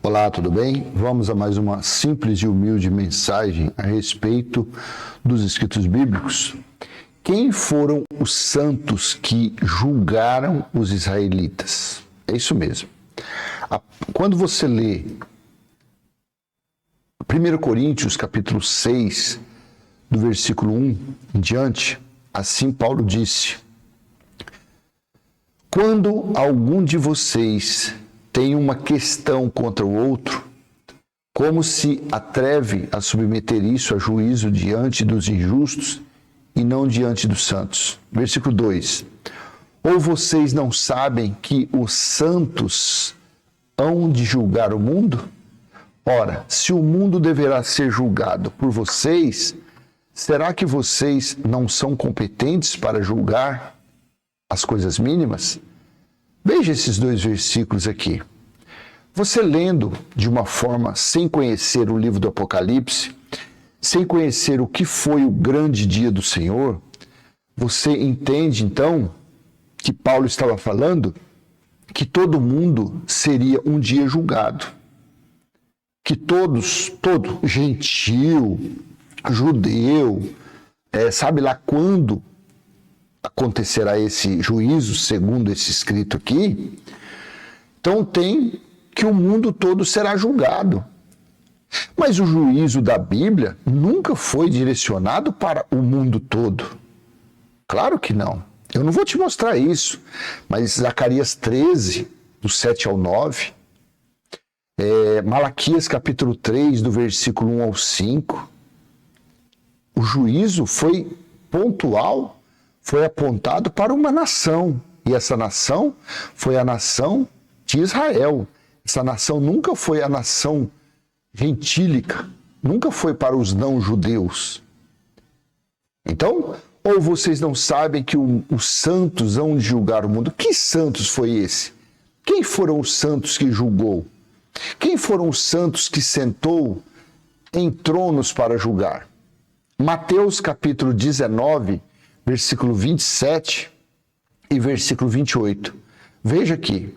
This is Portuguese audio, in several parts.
Olá, tudo bem? Vamos a mais uma simples e humilde mensagem a respeito dos escritos bíblicos. Quem foram os santos que julgaram os israelitas? É isso mesmo. Quando você lê 1 Coríntios, capítulo 6, do versículo 1 em diante, assim Paulo disse: quando algum de vocês tem uma questão contra o outro, como se atreve a submeter isso a juízo diante dos injustos e não diante dos santos? Versículo 2. Ou vocês não sabem que os santos hão de julgar o mundo? Ora, se o mundo deverá ser julgado por vocês, será que vocês não são competentes para julgar as coisas mínimas? Veja esses dois versículos aqui. Você lendo de uma forma sem conhecer o livro do Apocalipse, sem conhecer o que foi o grande dia do Senhor, você entende então que Paulo estava falando que todo mundo seria um dia julgado. Que todo gentil, judeu, sabe lá quando acontecerá esse juízo, segundo esse escrito aqui. Então tem que o mundo todo será julgado. Mas o juízo da Bíblia nunca foi direcionado para o mundo todo. Claro que não. Eu não vou te mostrar isso, mas Zacarias 13, do 7 ao 9, Malaquias capítulo 3, do versículo 1 ao 5, o juízo foi pontual, foi apontado para uma nação, e essa nação foi a nação de Israel. Essa nação nunca foi a nação gentílica, nunca foi para os não-judeus. Então, ou vocês não sabem que os santos hão de julgar o mundo? Que santos foi esse? Quem foram os santos que julgou? Quem foram os santos que sentou em tronos para julgar? Mateus capítulo 19, versículo 27 e versículo 28. Veja aqui.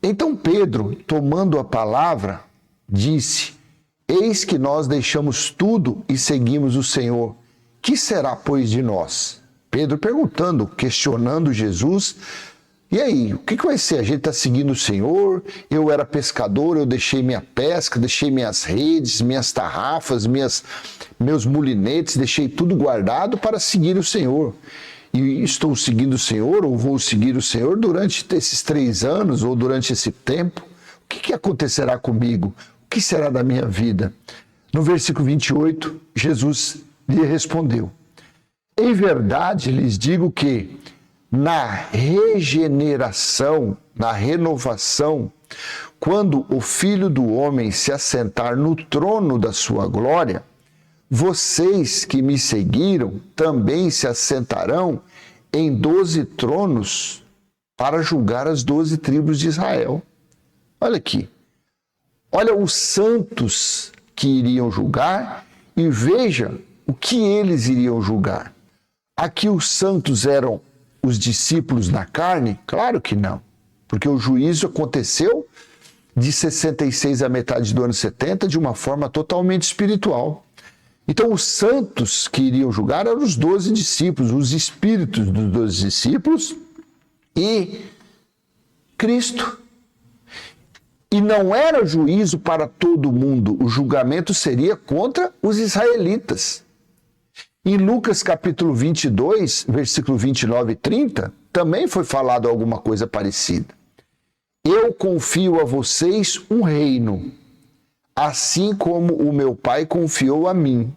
Então Pedro, tomando a palavra, disse: eis que nós deixamos tudo e seguimos o Senhor. Que será, pois, de nós? Pedro perguntando, questionando Jesus. E aí, o que vai ser? A gente está seguindo o Senhor? Eu era pescador, eu deixei minha pesca, deixei minhas redes, minhas tarrafas, meus mulinetes, deixei tudo guardado para seguir o Senhor. E estou seguindo o Senhor, ou vou seguir o Senhor durante esses 3 anos, ou durante esse tempo? O que acontecerá comigo? O que será da minha vida? No versículo 28, Jesus lhe respondeu: em verdade lhes digo que na regeneração, na renovação, quando o Filho do Homem se assentar no trono da sua glória, vocês que me seguiram também se assentarão em 12 tronos para julgar as 12 tribos de Israel. Olha aqui. Olha os santos que iriam julgar e veja o que eles iriam julgar. Aqui os santos eram os discípulos na carne? Claro que não, porque o juízo aconteceu de 66 à metade do ano 70 de uma forma totalmente espiritual. Então os santos que iriam julgar eram os 12 discípulos, os espíritos dos 12 discípulos e Cristo. E não era juízo para todo mundo, o julgamento seria contra os israelitas. Em Lucas capítulo 22, versículo 29 e 30, também foi falado alguma coisa parecida. Eu confio a vocês um reino, assim como o meu Pai confiou a mim,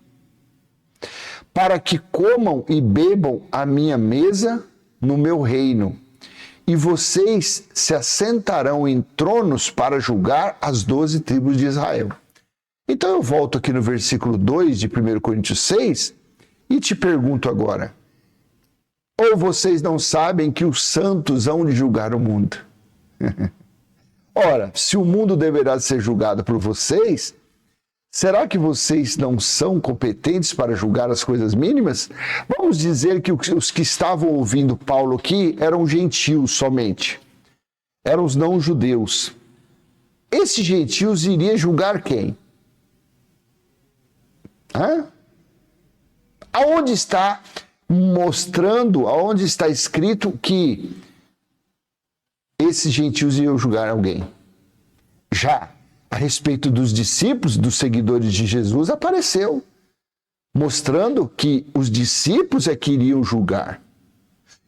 para que comam e bebam à minha mesa no meu reino, e vocês se assentarão em tronos para julgar as 12 tribos de Israel. Então eu volto aqui no versículo 2 de 1 Coríntios 6, e te pergunto agora, ou vocês não sabem que os santos hão de julgar o mundo? Ora, se o mundo deverá ser julgado por vocês, será que vocês não são competentes para julgar as coisas mínimas? Vamos dizer que os que estavam ouvindo Paulo aqui eram gentios somente. Eram os não-judeus. Esses gentios iriam julgar quem? Aonde está mostrando, aonde está escrito que esses gentios iriam julgar alguém? Já a respeito dos discípulos, dos seguidores de Jesus, apareceu, mostrando que os discípulos é que iriam julgar.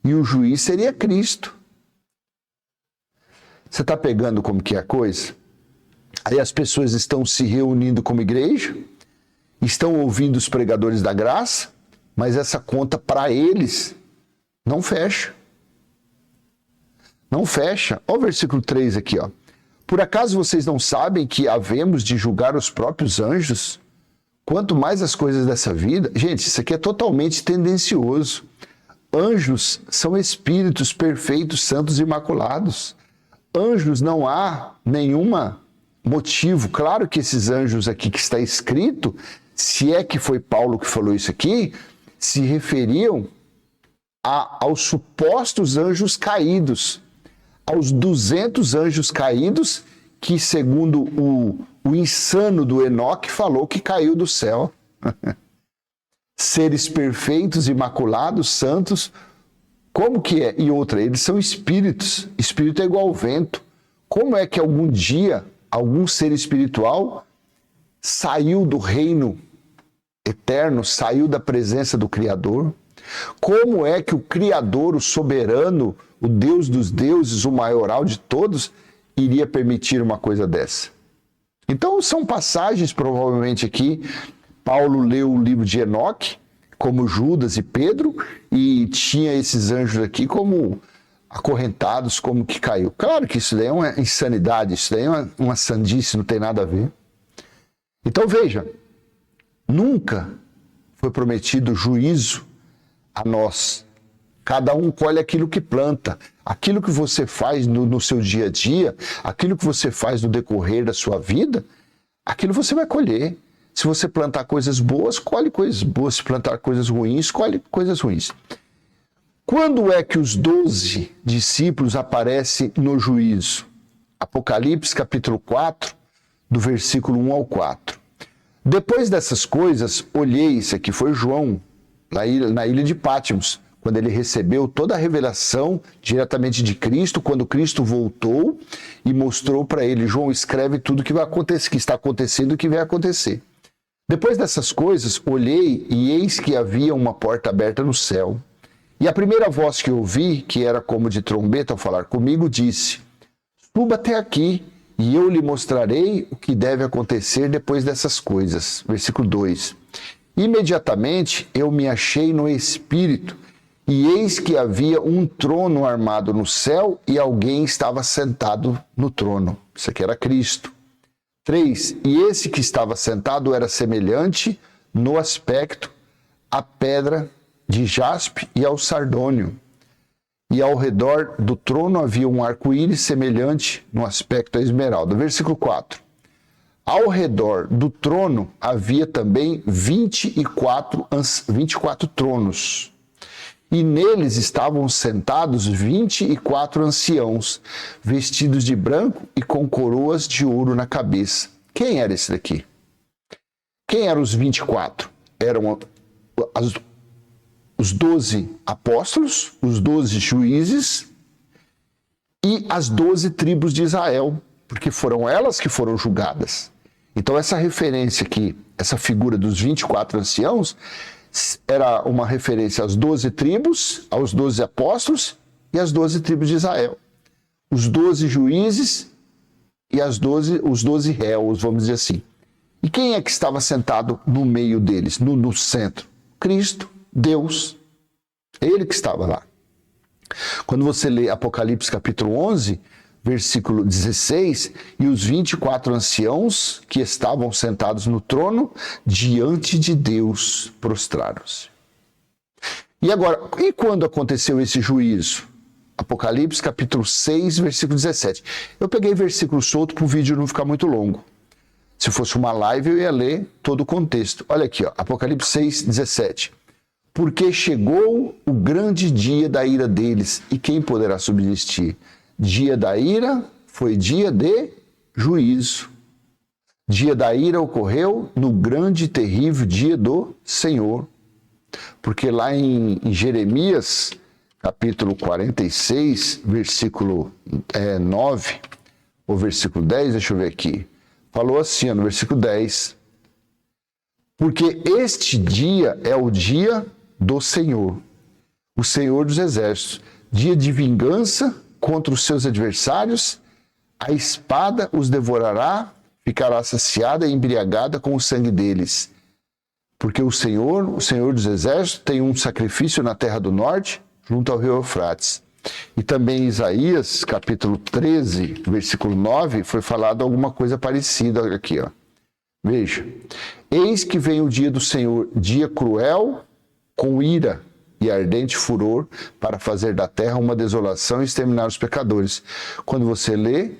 E o juiz seria Cristo. Você está pegando como que é a coisa? Aí as pessoas estão se reunindo como igreja, estão ouvindo os pregadores da graça, mas essa conta para eles não fecha. Não fecha. Olha o versículo 3 aqui, ó. Por acaso vocês não sabem que havemos de julgar os próprios anjos? Quanto mais as coisas dessa vida... Gente, isso aqui é totalmente tendencioso. Anjos são espíritos perfeitos, santos e imaculados. Anjos não há nenhuma motivo. Claro que esses anjos aqui que está escrito, se é que foi Paulo que falou isso aqui, se referiam aos supostos anjos caídos, aos 200 anjos caídos que, segundo o insano do Enoque, falou que caiu do céu. Seres perfeitos, imaculados, santos. Como que é? E outra, eles são espíritos. Espírito é igual ao vento. Como é que algum dia algum ser espiritual saiu do reino eterno, saiu da presença do Criador? Como é que o Criador, o soberano, o Deus dos deuses, o maioral de todos, iria permitir uma coisa dessa? Então são passagens, provavelmente aqui, Paulo leu o livro de Enoque, como Judas e Pedro, e tinha esses anjos aqui como acorrentados, como que caiu. Claro que isso daí é uma insanidade, isso daí é uma sandice, não tem nada a ver. Então veja, nunca foi prometido juízo a nós. Cada um colhe aquilo que planta. Aquilo que você faz no seu dia a dia, aquilo que você faz no decorrer da sua vida, aquilo você vai colher. Se você plantar coisas boas, colhe coisas boas. Se plantar coisas ruins, colhe coisas ruins. Quando é que os 12 discípulos aparecem no juízo? Apocalipse capítulo 4, do versículo 1 ao 4. Depois dessas coisas, olhei, isso aqui foi João, na ilha de Patmos, quando ele recebeu toda a revelação diretamente de Cristo, quando Cristo voltou e mostrou para ele, João, escreve tudo que vai acontecer, que está acontecendo e que vai acontecer. Depois dessas coisas, olhei e eis que havia uma porta aberta no céu. E a primeira voz que ouvi, que era como de trombeta ao falar comigo, disse, suba até aqui e eu lhe mostrarei o que deve acontecer depois dessas coisas. Versículo 2. Imediatamente eu me achei no Espírito, e eis que havia um trono armado no céu e alguém estava sentado no trono. Isso aqui era Cristo. 3. E esse que estava sentado era semelhante no aspecto à pedra de jaspe e ao sardônio. E ao redor do trono havia um arco-íris semelhante no aspecto à esmeralda. Versículo 4. Ao redor do trono havia também 24 tronos. E neles estavam sentados 24 anciãos, vestidos de branco e com coroas de ouro na cabeça. Quem era esse daqui? Quem eram os 24? Eram os 12 apóstolos, os 12 juízes e as 12 tribos de Israel, porque foram elas que foram julgadas. Então essa referência aqui, essa figura dos 24 anciãos, era uma referência às 12 tribos, aos 12 apóstolos e às 12 tribos de Israel. Os 12 juízes e os 12 réus, vamos dizer assim. E quem é que estava sentado no meio deles, no centro? Cristo, Deus. Ele que estava lá. Quando você lê Apocalipse capítulo 11, versículo 16, e os 24 anciãos que estavam sentados no trono, diante de Deus, prostraram-se. E agora, e quando aconteceu esse juízo? Apocalipse capítulo 6, versículo 17. Eu peguei versículo solto para o vídeo não ficar muito longo. Se fosse uma live, eu ia ler todo o contexto. Olha aqui, ó, Apocalipse 6, 17. Porque chegou o grande dia da ira deles, e quem poderá subsistir? Dia da ira foi dia de juízo. Dia da ira ocorreu no grande e terrível dia do Senhor. Porque lá em Jeremias, capítulo 46, versículo 9, ou versículo 10, deixa eu ver aqui. Falou assim, no versículo 10. Porque este dia é o dia do Senhor, o Senhor dos Exércitos. Dia de vingança contra os seus adversários, a espada os devorará, ficará saciada e embriagada com o sangue deles. Porque o Senhor dos Exércitos, tem um sacrifício na terra do norte, junto ao rio Eufrates. E também em Isaías, capítulo 13, versículo 9, foi falado alguma coisa parecida aqui, ó. Veja. Eis que vem o dia do Senhor, dia cruel, com ira e ardente furor, para fazer da terra uma desolação e exterminar os pecadores. Quando você lê,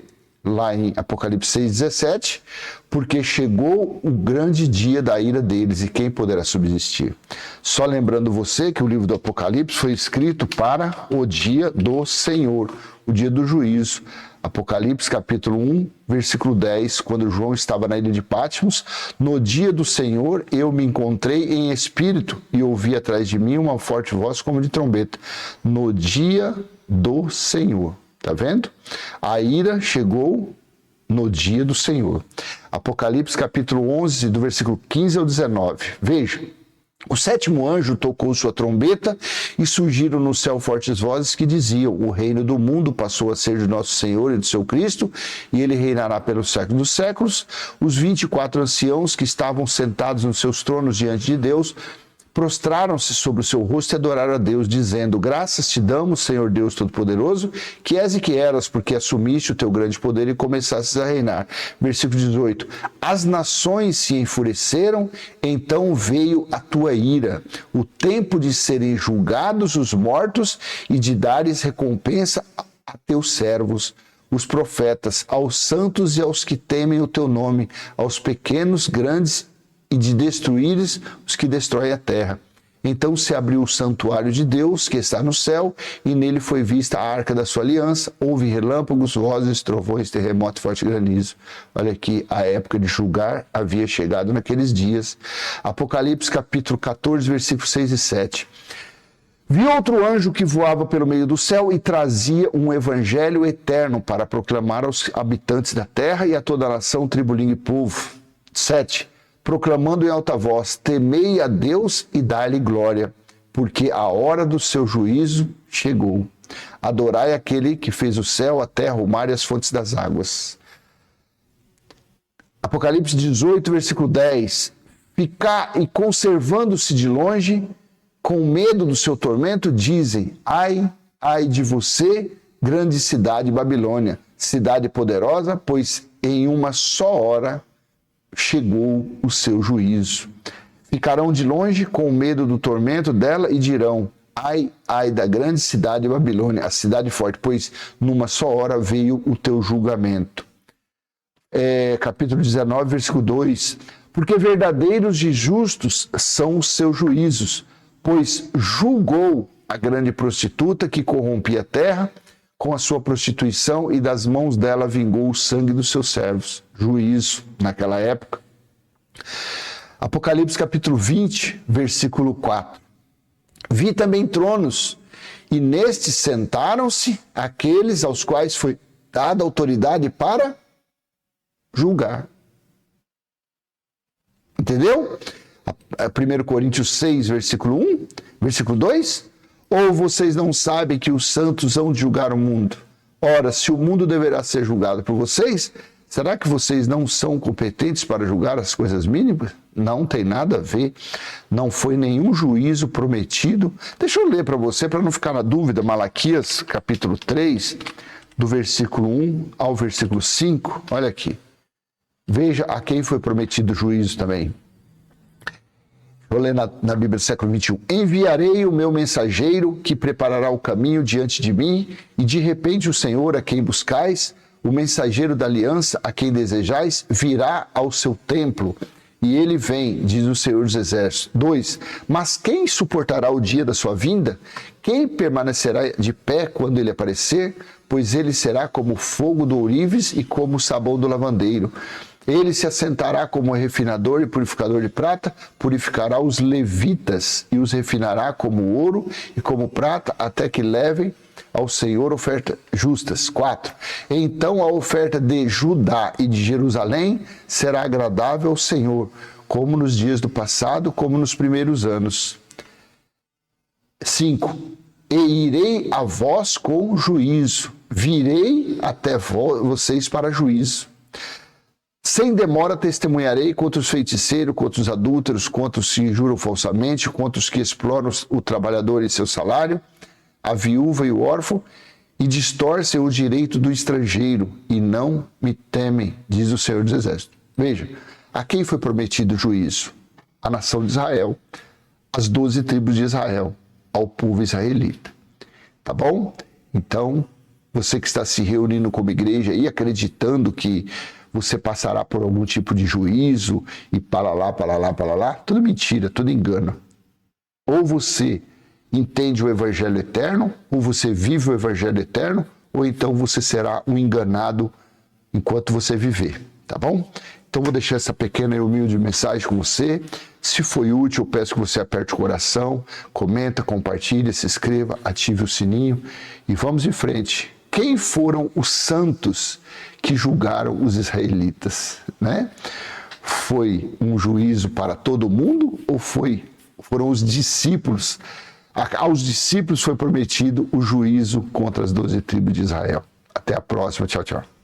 lá em Apocalipse 6,17, porque chegou o grande dia da ira deles, e quem poderá subsistir? Só lembrando você que o livro do Apocalipse foi escrito para o dia do Senhor, o dia do juízo. Apocalipse capítulo 1, versículo 10, quando João estava na ilha de Patmos, no dia do Senhor eu me encontrei em espírito e ouvi atrás de mim uma forte voz como de trombeta. No dia do Senhor. Tá vendo? A ira chegou no dia do Senhor. Apocalipse capítulo 11, do versículo 15 ao 19. Veja. O sétimo anjo tocou sua trombeta e surgiram no céu fortes vozes que diziam: o reino do mundo passou a ser de nosso Senhor e de seu Cristo, e ele reinará pelos séculos dos séculos. Os 24 anciãos que estavam sentados nos seus tronos diante de Deus prostraram-se sobre o seu rosto e adoraram a Deus, dizendo: graças te damos, Senhor Deus Todo-Poderoso, que és e que eras, porque assumiste o teu grande poder e começastes a reinar. Versículo 18. As nações se enfureceram, então veio a tua ira, o tempo de serem julgados os mortos e de dares recompensa a teus servos, os profetas, aos santos e aos que temem o teu nome, aos pequenos, grandes, e de destruíres os que destroem a terra. Então se abriu o santuário de Deus, que está no céu, e nele foi vista a arca da sua aliança. Houve relâmpagos, vozes, trovões, terremoto e forte granizo. Olha aqui, a época de julgar havia chegado naqueles dias. Apocalipse capítulo 14, versículos 6 e 7. Vi outro anjo que voava pelo meio do céu e trazia um evangelho eterno para proclamar aos habitantes da terra e a toda a nação, tribo, língua e povo. 7. Proclamando em alta voz: temei a Deus e dai-lhe glória, porque a hora do seu juízo chegou. Adorai aquele que fez o céu, a terra, o mar e as fontes das águas. Apocalipse 18, versículo 10. Ficar e conservando-se de longe, com medo do seu tormento, dizem: ai, ai de você, grande cidade Babilônia, cidade poderosa, pois em uma só hora chegou o seu juízo. Ficarão de longe com medo do tormento dela e dirão: ai, ai da grande cidade Babilônia, a cidade forte, pois numa só hora veio o teu julgamento. Capítulo 19, versículo 2. Porque verdadeiros e justos são os seus juízos, pois julgou a grande prostituta que corrompia a terra com a sua prostituição, e das mãos dela vingou o sangue dos seus servos. Juízo naquela época. Apocalipse capítulo 20, versículo 4. Vi também tronos, e nestes sentaram-se aqueles aos quais foi dada autoridade para julgar. Entendeu? 1 Coríntios 6, versículo 1, versículo 2. Ou vocês não sabem que os santos hão de julgar o mundo? Ora, se o mundo deverá ser julgado por vocês, será que vocês não são competentes para julgar as coisas mínimas? Não tem nada a ver. Não foi nenhum juízo prometido. Deixa eu ler para você, para não ficar na dúvida, Malaquias, capítulo 3, do versículo 1 ao versículo 5. Olha aqui. Veja a quem foi prometido o juízo também. Vou ler na Bíblia do século XXI. Enviarei o meu mensageiro que preparará o caminho diante de mim, e de repente o Senhor a quem buscais, o mensageiro da aliança a quem desejais, virá ao seu templo. E ele vem, diz o Senhor dos Exércitos. 2. Mas quem suportará o dia da sua vinda? Quem permanecerá de pé quando ele aparecer? pois ele será como o fogo do ourives e como o sabão do lavandeiro. Ele se assentará como refinador e purificador de prata, purificará os levitas e os refinará como ouro e como prata, até que levem ao Senhor ofertas justas. 4. Então a oferta de Judá e de Jerusalém será agradável ao Senhor, como nos dias do passado, como nos primeiros anos. 5. E irei a vós com juízo, virei até vocês para juízo. Sem demora testemunharei contra os feiticeiros, contra os adúlteros, contra os que injuram falsamente, contra os que exploram o trabalhador em seu salário, a viúva e o órfão, e distorcem o direito do estrangeiro, e não me temem, diz o Senhor dos Exércitos. Veja, a quem foi prometido o juízo? A nação de Israel, as 12 tribos de Israel, ao povo israelita. Tá bom? Então, você que está se reunindo como igreja e acreditando que você passará por algum tipo de juízo e para lá, tudo mentira, tudo engano. Ou você entende o evangelho eterno, ou você vive o evangelho eterno, ou então você será um enganado enquanto você viver, tá bom? Então vou deixar essa pequena e humilde mensagem com você. Se foi útil, eu peço que você aperte o coração, comenta, compartilhe, se inscreva, ative o sininho e vamos em frente. Quem foram os santos que julgaram os israelitas, né? Foi um juízo para todo mundo ou foram os discípulos? Aos discípulos foi prometido o juízo contra as 12 tribos de Israel. Até a próxima. Tchau, tchau.